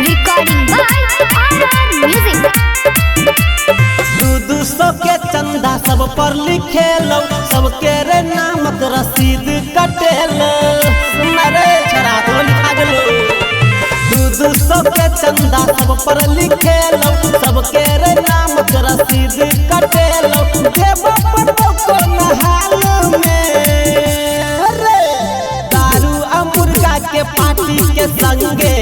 Recording by RR Music. दू सौ के चंदा सब पर लिखेलो, सबके रे नामक रसीद कटेलो। रे छड़ा तो लिखा गेलो। दू सौ के चंदा सब पर लिखेलो, सबके रे नामक रसीद कटेलो। देबो पड़ो को नहाल में रे दारू आ मुर्गा के पार्टी के संगे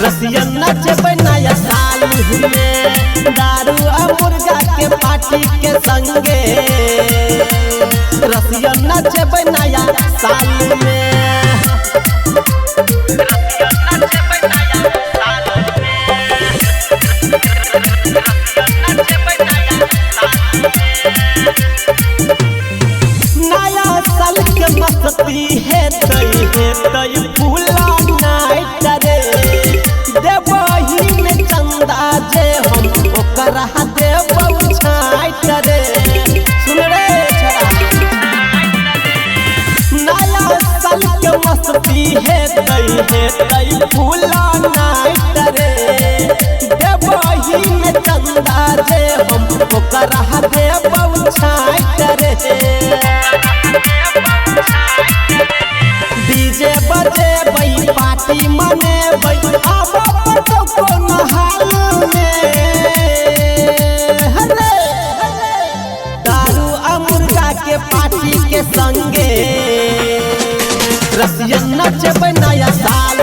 रसियन नचबे नया साल में। दारू आ मुर्गा के पार्टी के संगे रसियन नचबे नया साल में। नया साल के मस्ती है तई फूला नाइट रे। देवही में चंदा जे हम ओकरा देव छाइट रे। सुन रे छड़ा नया साल के मस्ती है तई फूला नाइट रे। देवही में चंदा जे हम ओकरा देव छाइट रे। डीजे बजे बई पार्टी मने बई आबो पटो को नहाल में हरे दारू आ मुर्गा के पार्टी के संगे रसियन नचबे नया साल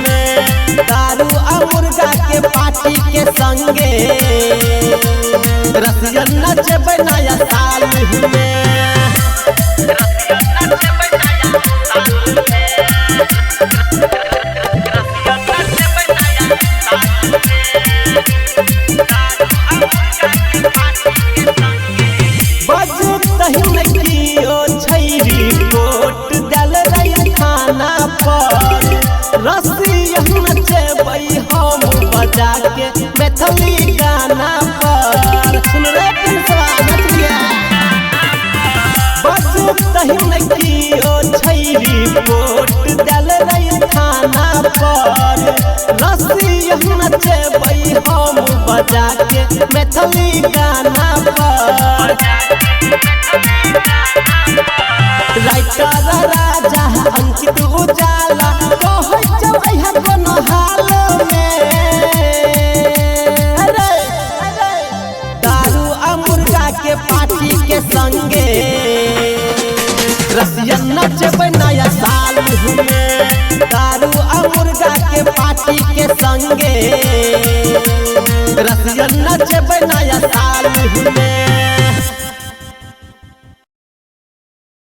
में। दारू आ मुर्गा के पार्टी के संगे रसियन नचबे नया साल में। रिपोर्ट दल रही थाना पर रसियन नचबई हम बजा के मैथिली गाना पर। सुन रे पिंसवा नच गया रिपोर्ट दल रही थाना पर रसियन नचबई हम बजा के मैथिली गाना पर। राइटर राजा अंकित उजाला कहै जबै है कोनो हाल में रे दारू आ मुर्गा के पार्टी के संगे रसियन नचबे नया साल में। दारू आ मुर्गा के पार्टी के संगे